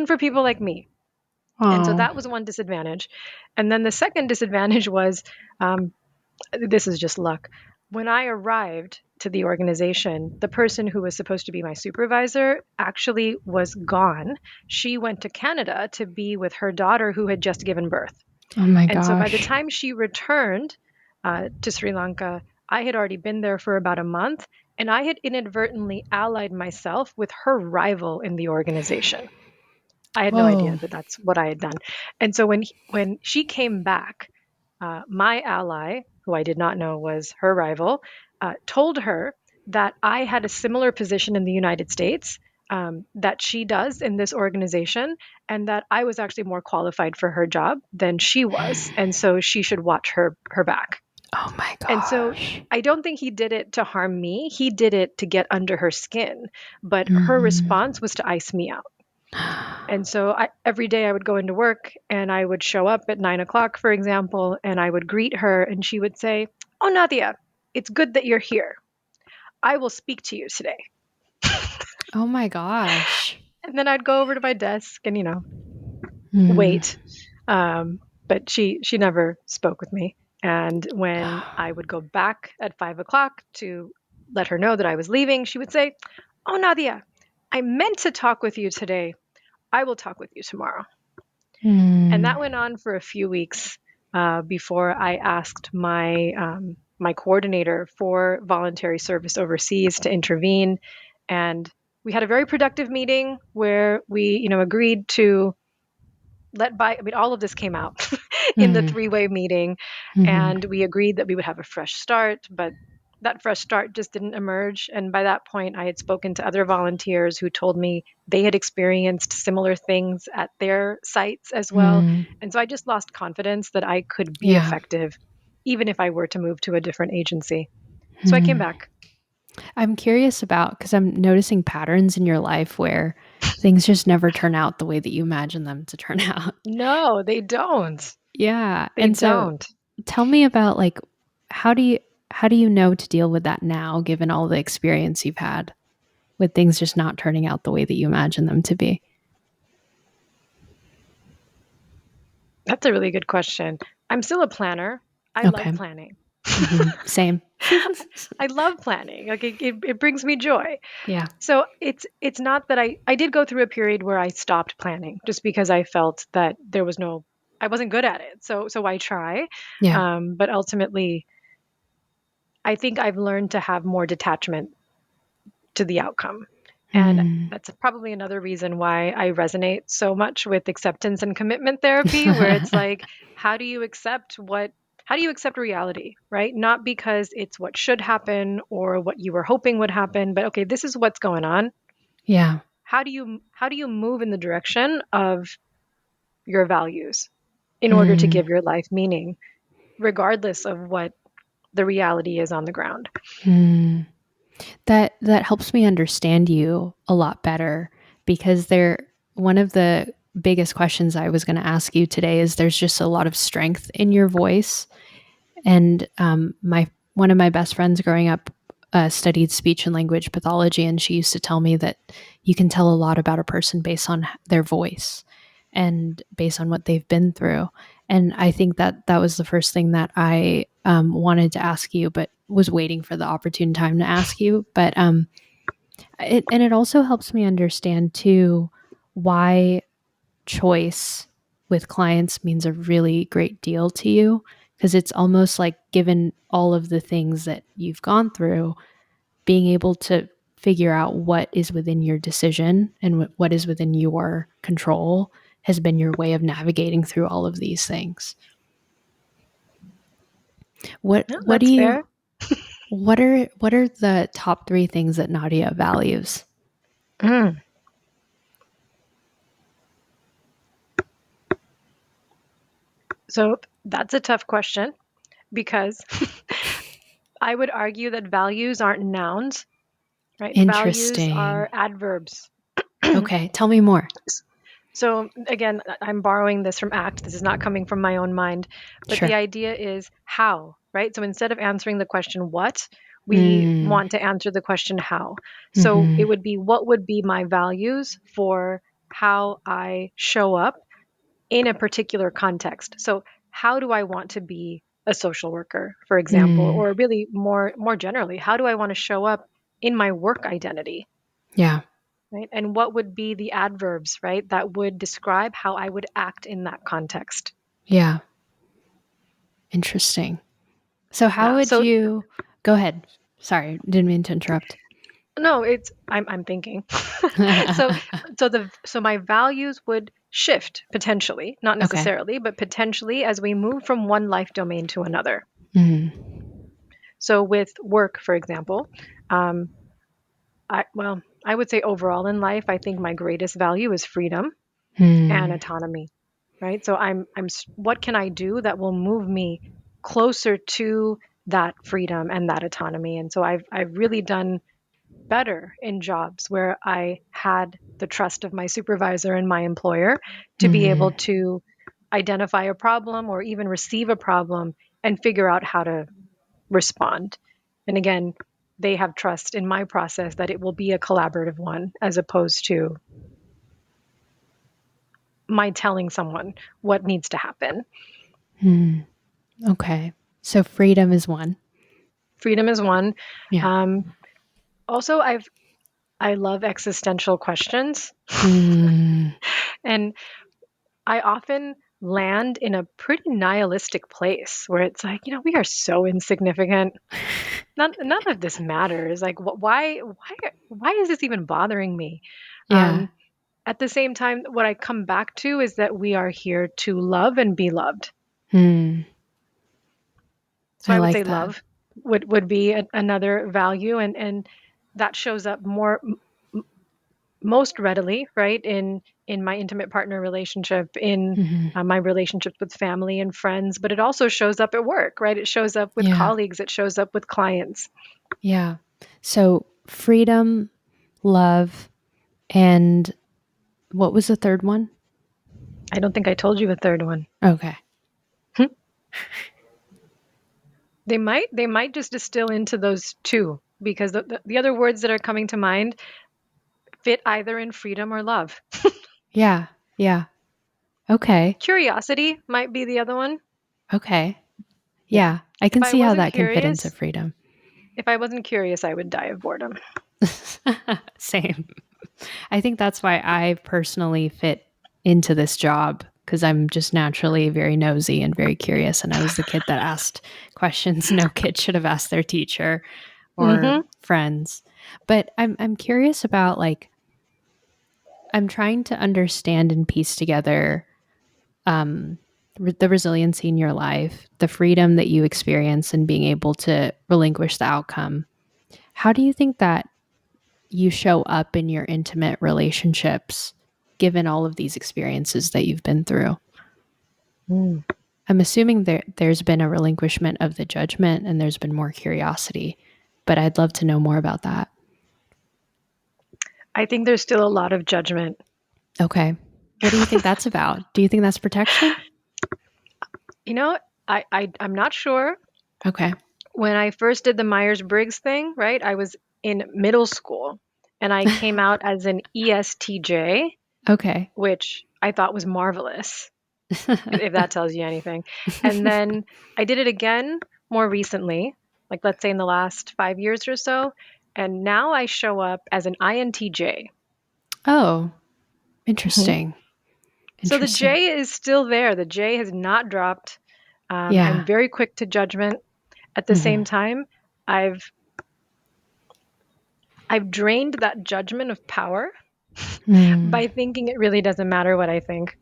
for people like me. And so Oh. that was one disadvantage. And then the second disadvantage was um, this is just luck. When I arrived to the organization, the person who was supposed to be my supervisor actually was gone. She went to Canada to be with her daughter who had just given birth. Oh my And so by the gosh. time she returned to Sri Lanka, I had already been there for about a month and I had inadvertently allied myself with her rival in the organization. I had no idea Whoa. that that's what I had done. And so when she came back, my ally, who I did not know was her rival, told her that I had a similar position in the United States that she does in this organization, and that I was actually more qualified for her job than she was, and so she should watch her back. Oh my And so gosh. I don't think he did it to harm me. He did it to get under her skin, but her Hmm. response was to ice me out. And so every day I would go into work and I would show up at 9 o'clock, for example, and I would greet her and she would say, "Oh, Nadia, it's good that you're here. I will speak to you today." Oh my gosh. And then I'd go over to my desk and, Hmm. wait. But she never spoke with me. And when I would go back at 5 o'clock to let her know that I was leaving, she would say, "Oh, Nadia, I meant to talk with you today. I will talk with you tomorrow." And Hmm. that went on for a few weeks before I asked my coordinator for voluntary service overseas to intervene. And we had a very productive meeting where we, agreed to all of this came out in the Hmm. three-way meeting, Hmm. and we agreed that we would have a fresh start, but that fresh start just didn't emerge. And by that point, I had spoken to other volunteers who told me they had experienced similar things at their sites as well. Hmm. And so I just lost confidence that I could be Yeah. effective, even if I were to move to a different agency. So I came Hmm. back. I'm curious about because I'm noticing patterns in your life where things just never turn out the way that you imagine them to turn out. No, they don't. Yeah. They And so don't. tell me about like how do you how do you know to deal with that now given all the experience you've had with things just not turning out the way that you imagine them to be? That's a really good question. I'm still a planner. I love Okay. planning. Same. I love planning. Like it brings me joy. Yeah. So it's not that I did go through a period where I stopped planning just because I felt that there was no I wasn't good at it. So I try, Yeah. but ultimately I think I've learned to have more detachment to the outcome. And Hmm. that's probably another reason why I resonate so much with acceptance and commitment therapy, where it's like, how do you accept what, how do you accept reality, right? Not because it's what should happen or what you were hoping would happen, but okay, this is what's going on. Yeah. How do you move in the direction of your values in order to Hmm. give your life meaning, regardless of what the reality is on the ground? Hmm. That helps me understand you a lot better because there one of the biggest questions I was going to ask you today is there's just a lot of strength in your voice. And my one of my best friends growing up studied speech and language pathology, and she used to tell me that you can tell a lot about a person based on their voice and based on what they've been through. And I think that that was the first thing that I wanted to ask you, but was waiting for the opportune time to ask you. But it also helps me understand too why choice with clients means a really great deal to you because it's almost like given all of the things that you've gone through, being able to figure out what is within your decision and what is within your control has been your way of navigating through all of these things. What No, what do that's you fair. what are the top 3 things that Nadia values? Mm. So that's a tough question because I would argue that values aren't nouns, right? Values Interesting. are adverbs. Okay, tell me more. So again, I'm borrowing this from ACT. This is not coming from my own mind, but the Sure. idea is how, right? So instead of answering the question what, we Mm. want to answer the question how. So it Mhm. would be, what would be my values for how I show up in a particular context? So how do I want to be a social worker, for example, Mm. or really more generally, how do I want to show up in my work identity? Yeah. Right? And what would be the adverbs, right, that would describe how I would act in that context? Yeah. Interesting. So how Yeah. would So you go ahead? Sorry, didn't mean to interrupt. no, it's I'm thinking. so so my values would shift potentially, not Okay. necessarily, but potentially as we move from one life domain to another. Mm. So with work, for example, um, I would say overall in life, I think my greatest value is freedom and Mm. autonomy, right? So what can I do that will move me closer to that freedom and that autonomy? And so I've really done better in jobs where I had the trust of my supervisor and my employer to be able to identify a problem or even receive a problem and figure out how to respond. And again, they have trust in my process that it will be a collaborative one as opposed to my telling someone what needs to happen. Okay. So freedom is one. Freedom is one. Yeah. Also, I love existential questions, Mm, and I often land in a pretty nihilistic place where it's like, we are so insignificant. None of this matters. Like, why is this even bothering me? yeah. At the same time, what I come back to is that we are here to love and be loved. Hmm. So I I would like say that. love would be another value, and that shows up most readily, right, in my intimate partner relationship, in Hmm. my relationships with family and friends, but it also shows up at work, right? It shows up with Yeah. colleagues, it shows up with clients. Yeah. So freedom, love, and what was the third one? I don't think I told you a third one. Okay. They might just distill into those two because the other words that are coming to mind fit either in freedom or love. Yeah. Yeah. Okay. Curiosity might be the other one. Okay. Yeah. Yeah. I If can I see how wasn't that can fit into curious, freedom. if I wasn't curious, I would die of boredom. Same. I think that's why I personally fit into this job because I'm just naturally very nosy and very curious. And I was the kid that asked questions no kid should have asked their teacher or Mm-hmm. friends. But I'm curious about like I'm trying to understand and piece together the resiliency in your life, the freedom that you experience, and being able to relinquish the outcome. How do you think that you show up in your intimate relationships given all of these experiences that you've been through? Mm. I'm assuming there's been a relinquishment of the judgment and there's been more curiosity, but I'd love to know more about that. I think there's still a lot of judgment. Okay. What do you think that's about? Do you think that's protection? You know, I'm not sure. Okay. When I first did the Myers-Briggs thing, right? I was in middle school and I came out as an ESTJ, Okay. which I thought was marvelous, if that tells you anything. And then I did it again more recently, like let's say in the last 5 years or so. And now I show up as an INTJ. Oh, Mhm. interesting. So the Interesting. J is still there. The J has not dropped. I'm Yeah. very quick to judgment. At the same Hmm. time, I've I've drained that judgment of power Mm. by thinking it really doesn't matter what I think.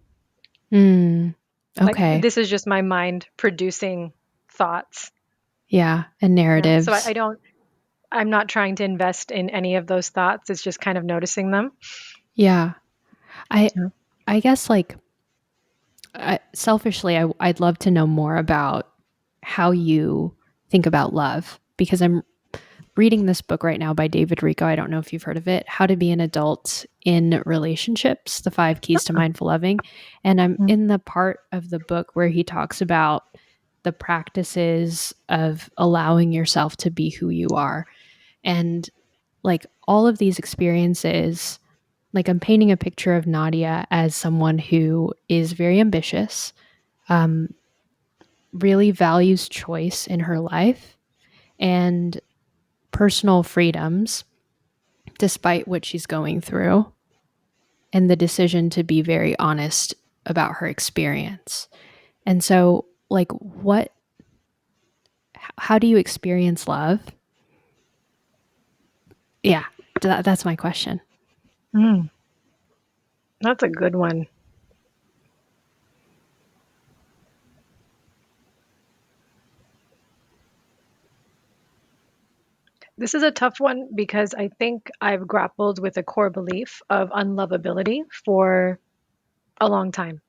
Mm. Like Okay. this is just my mind producing thoughts. Yeah. And So narratives. I'm not trying to invest in any of those thoughts. It's just kind of noticing them. Yeah. I Yeah. I guess like selfishly, I'd love to know more about how you think about love because I'm reading this book right now by David Rico. I don't know if you've heard of it, How to Be an Adult in Relationships, The Five Keys to Mindful Loving. And I'm Mm. in the part of the book where he talks about the practices of allowing yourself to be who you are. And like all of these experiences, like I'm painting a picture of Nadia as someone who is very ambitious, um, really values choice in her life and personal freedoms, despite what she's going through, and the decision to be very honest about her experience. And so, like, how do you experience love? Yeah, that's my question. Mm. That's a good one. This is a tough one because I think I've grappled with a core belief of unlovability for a long time.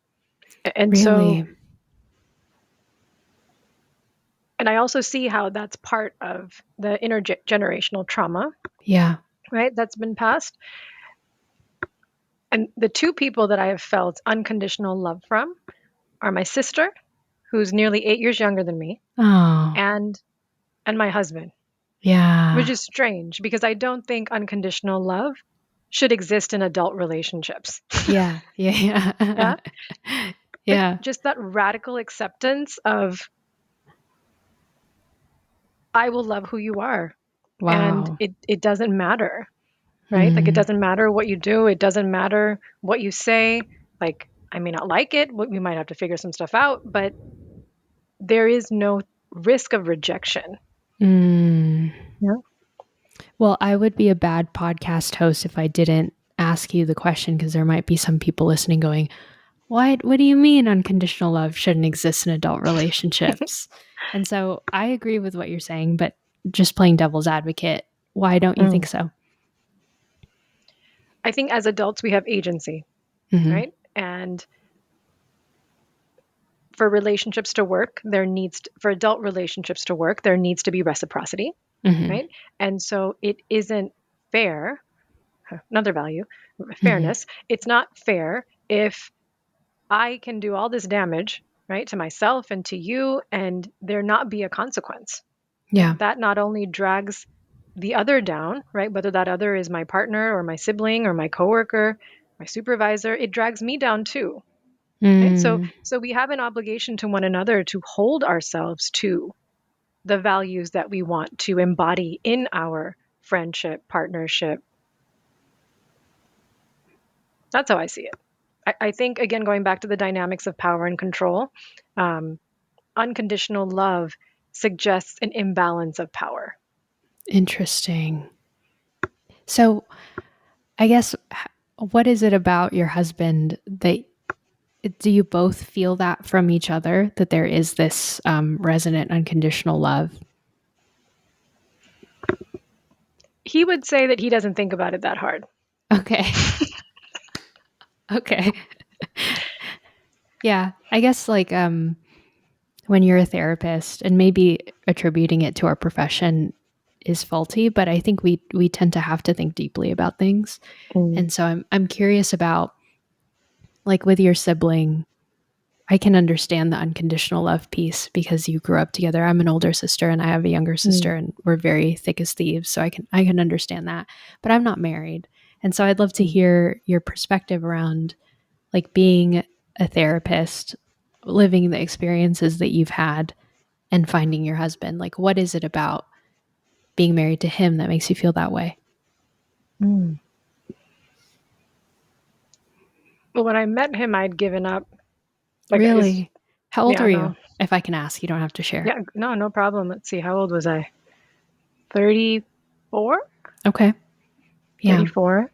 And so, Really? and I also see how that's part of the intergenerational trauma. Yeah. right? That's been passed. And the two people that I have felt unconditional love from are my sister, who's nearly 8 years younger than me, Oh, and my husband, which yeah. is strange because I don't think unconditional love should exist in adult relationships. Yeah. Yeah. Yeah. Yeah. But Yeah. just that radical acceptance of I will love who you are. And Wow. it doesn't matter, right? Like it Hmm. doesn't matter what you do, it doesn't matter what you say. Like I may not like it, we might have to figure some stuff out, but there is no risk of rejection. Mm. Yeah. Well, I would be a bad podcast host if I didn't ask you the question because there might be some people listening going, what do you mean unconditional love shouldn't exist in adult relationships? And so I agree with what you're saying, but just playing devil's advocate, why don't you think Mm. so? I think as adults we have agency, Hmm. right? And for relationships to work, for adult relationships to work, there needs to be reciprocity, Hmm. right? And so it isn't fair, another value, Hmm. fairness. It's not fair if I can do all this damage, right, to myself and to you, and there not be a consequence, right? Yeah. That not only drags the other down, right, whether that other is my partner or my sibling or my coworker, my supervisor, it drags me down too, right? Mm. So we have an obligation to one another to hold ourselves to the values that we want to embody in our friendship, partnership. That's how I see it. I think, again, going back to the dynamics of power and control, um, unconditional love suggests an imbalance of power. Interesting. So I guess what is it about your husband that do you both feel that from each other that there is this resonant unconditional love? He would say that he doesn't think about it that hard. Okay. Okay. Yeah. I guess like when you're a therapist and maybe attributing it to our profession is faulty, but I think we tend to have to think deeply about things. Mm, And so I'm curious about like with your sibling, I can understand the unconditional love piece because you grew up together. I'm an older sister and I have a younger mm, sister and we're very thick as thieves, so I can understand that. But I'm not married. And so I'd love to mm, hear your perspective around like being a therapist, living the experiences that you've had and finding your husband. Like what is it about being married to him that makes you feel that way? mm. Well, when I met him, I'd given up. Like, is Really? How old yeah, are you? no, If I can ask, you don't have to share. yeah, no, no problem. Let's see, how old was I? 34, Okay. Yeah. 34,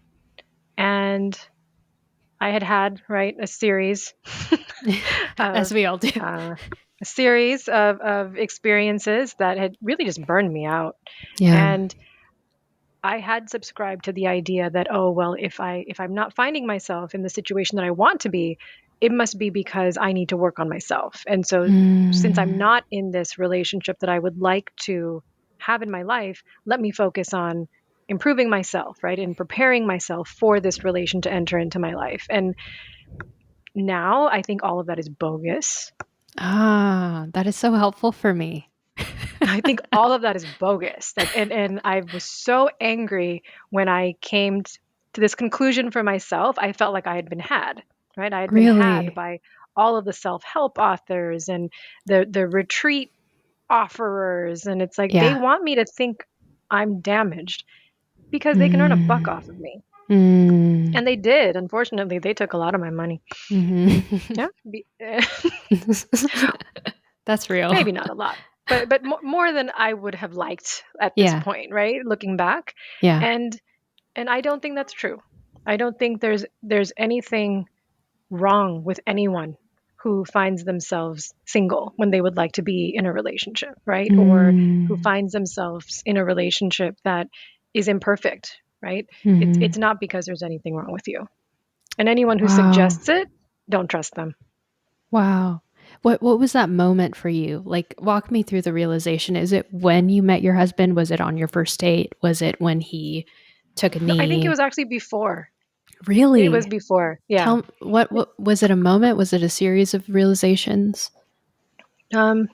and I had right a series As of we all do. uh, of experiences that had really just burned me out, Yeah. and I had subscribed to the idea that, oh well, if I'm not finding myself in the situation that I want to be, it must be because I need to work on myself. And so since I'm Mm. not in this relationship that I would like to have in my life, let me focus on improving myself, right? And preparing myself for this relation to enter into my life. And now I think all of that is bogus. Ah, that is so helpful for me. I think all of that is bogus. Like, and I was so angry when I came to this conclusion for myself. I felt like I had been had, right? I had been had Really? by all of the self-help authors and the retreat offerers, and it's like they Yeah. want me to think I'm damaged because they can earn a buck Mm. off of me. Mm. And they did. Unfortunately, they took a lot of my money. Mhm. Yeah. That's real. Maybe not a lot, but more than I would have liked at this Yeah. point, right? Looking back, Yeah. and I don't think that's true. I don't think there's anything wrong with anyone who finds themselves single when they would like to be in a relationship, right? Or who Mm. finds themselves in a relationship that is imperfect, right? Mhm. It's not because there's anything wrong with you. And anyone who Wow. suggests it, don't trust them. Wow. What was that moment for you? Like walk me through the realization. Is it when you met your husband? Was it on your first date? Was it when he took a No, I think it knee. was actually before. It was Really? before. Yeah. Tell what was it a moment? Was it a series of realizations? Um,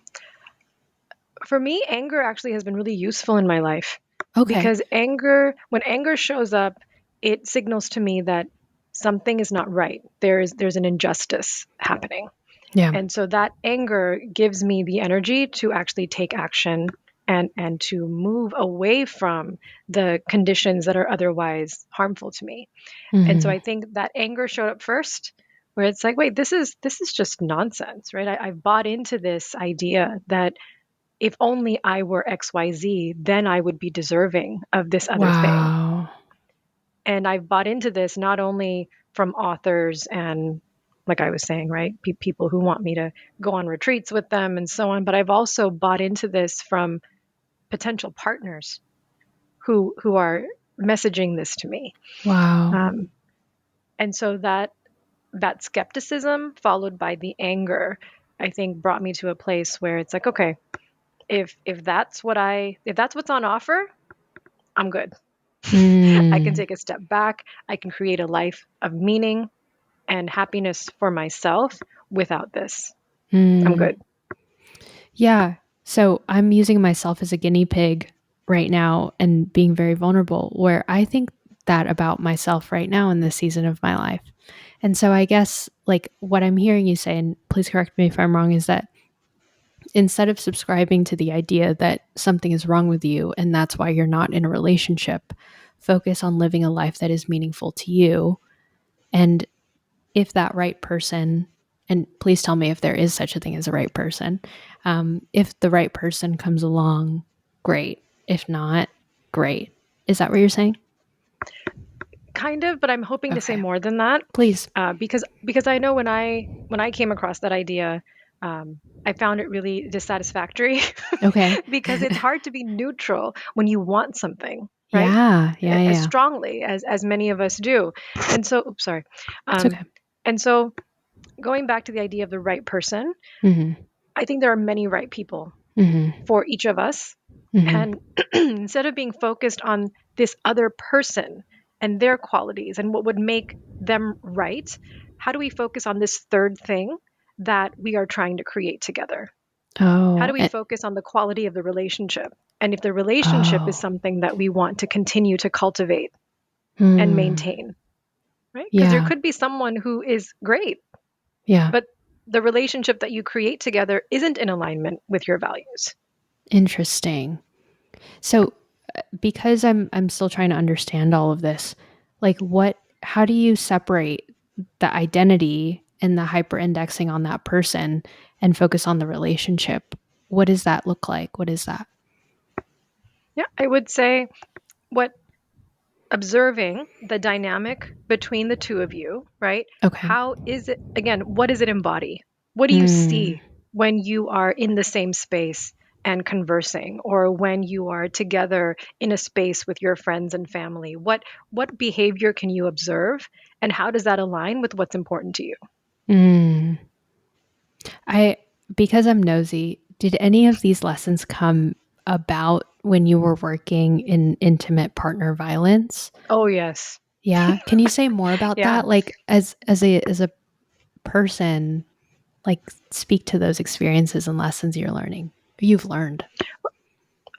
for me, anger actually has been really useful in my life Okay. because when anger shows up, it signals to me that something is not right. There's an injustice happening. Yeah. And so that anger gives me the energy to actually take action and to move away from the conditions that are otherwise harmful to me. And so Mhm. I think that anger showed up first, where it's like, wait, this is just nonsense, right? I've bought into this idea that if only I were XYZ, then I would be deserving of this other thing. Wow. And I've bought into this not only from authors and, like I was saying, right, people who want me to go on retreats with them and so on, but I've also bought into this from potential partners who are messaging this to me. Wow. Um, and so that skepticism followed by the anger, I think brought me to a place where it's like, okay, if that's what's on offer, I'm good. I can Mm. take a step back. I can create a life of meaning and happiness for myself without this. I'm Mm. good. Yeah. So I'm using myself as a guinea pig right now and being very vulnerable, where I think that about myself right now in this season of my life. And so I guess like what I'm hearing you say, and please correct me if I'm wrong, is that instead of subscribing to the idea that something is wrong with you and that's why you're not in a relationship, focus on living a life that is meaningful to you. And if that right person, and please tell me if there is such a thing as a right person, if the right person comes along, great. If not, great. Is that what you're saying? Kind of, but I'm hoping to say Okay. more than that, Please. because I know when I came across that idea, I found it really dissatisfactory Okay. because it's hard to be neutral when you want something, right? Yeah. Yeah. As Yeah. strongly as many of us do. And so, oops, sorry. It's Um, okay. and so, going back to the idea of the right person, Mm-hmm. I think there are many right people Mm-hmm. for each of us. Mm-hmm. And instead of being focused on this other person and their qualities and what would make them right, how do we focus on this third thing that we are trying to create together? How Oh. do we focus on the quality of the relationship? And if the relationship is Oh. something that we want to continue to cultivate and Hmm. maintain, right? Because there Yeah. could be someone who is great, Yeah. but the relationship that you create together isn't in alignment with your values. Interesting. So because I'm still trying to understand all of this, like what how do you separate the identity and the hyper indexing on that person and focus on the relationship? What does that look like? What is that? Yeah, I would say what observing the dynamic between the two of you, right? Okay. How is it, again, what does it embody? What do you Mm. see when you are in the same space and conversing, or when you are together in a space with your friends and family? What behavior can you observe, and how does that align with what's important to you? Mm. I because I'm nosy, did any of these lessons come about when you were working in intimate partner violence? Oh, yes. Yeah. Can you say more about Yeah. that? Like as a person, like speak to those experiences and lessons you've learned.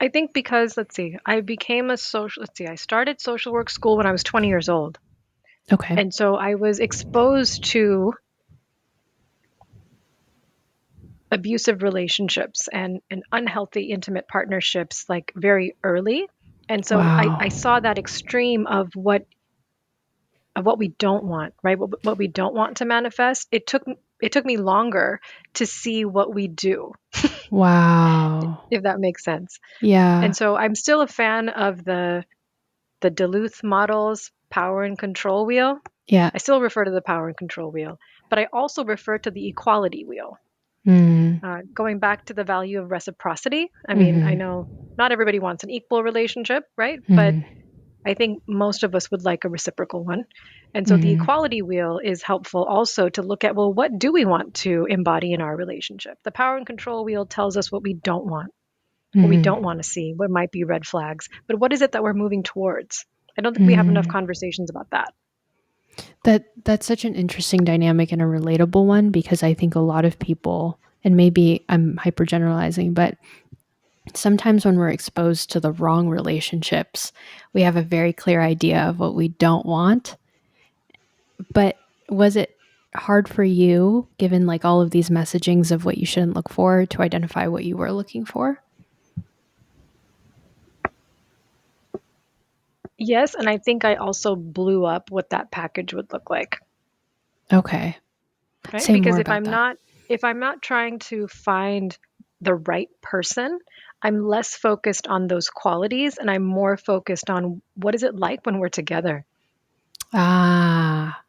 I think because, let's see, I started social work school when I was 20 years old. Okay. And so I was exposed to abusive relationships and unhealthy intimate partnerships like very early. And so I Wow. saw that extreme of what we don't want, right? What we don't want to manifest. It took me longer to see what we do, Wow. if that makes sense. Yeah. And so I'm still a fan of the Duluth models power and control wheel. Yeah. I still refer to the power and control wheel, but I also refer to the equality wheel. Mm. Going back to the value of reciprocity, I mean, I Mm-hmm. know not everybody wants an equal relationship, right? But Mm-hmm. I think most of us would like a reciprocal one. And so the Mm-hmm. equality wheel is helpful also to look at, well, what do we want to embody in our relationship? The power and control wheel tells us what we don't want, what we Mm-hmm. don't want to see, what might be red flags. But what is it that we're moving towards? I don't think we have enough Mm. conversations about that. That's such an interesting dynamic and a relatable one, because I think a lot of people, and maybe I'm hypergeneralizing, but sometimes when we're exposed to the wrong relationships, we have a very clear idea of what we don't want. But was it hard for you, given like all of these messagings of what you shouldn't look for, to identify what you were looking for? Yes, and I think I also blew up what that package would look like, Okay. right? Say Because more about that. if I'm not trying to find the right person, I'm less focused on those qualities and I'm more focused on what is it like when we're together. Ah,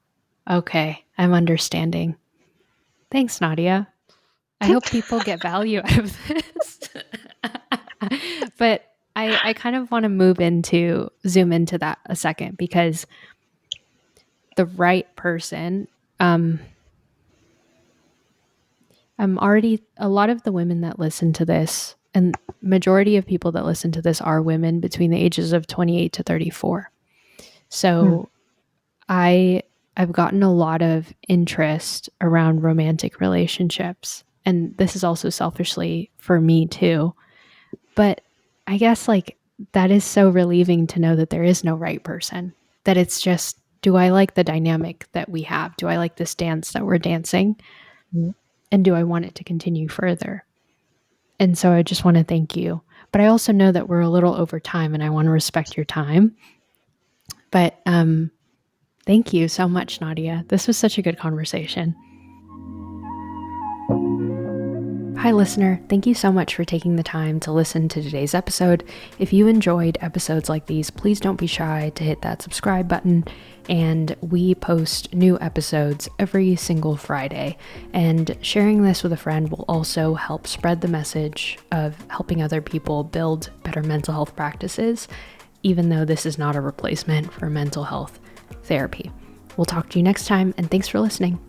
okay. I'm understanding. Thanks, Nadia. I hope people get value out of this. But I kind of want to zoom into that a second, because the right person, um, I'm already, a lot of the women that listen to this, and majority of people that listen to this are women between the ages of 28 to 34. Hmm. So I I've gotten a lot of interest around romantic relationships. And this is also selfishly for me too. But I guess like that is so relieving to know that there is no right person. That it's just, do I like the dynamic that we have? Do I like this dance that we're dancing? Mhm. And do I want it to continue further? And so I just want to thank you. But I also know that we're a little over time and I want to respect your time. But thank you so much, Nadia. This was such a good conversation. Hi, listener. Thank you so much for taking the time to listen to today's episode. If you enjoyed episodes like these, please don't be shy to hit that subscribe button. And we post new episodes every single Friday. And sharing this with a friend will also help spread the message of helping other people build better mental health practices, even though this is not a replacement for mental health therapy. We'll talk to you next time, and thanks for listening.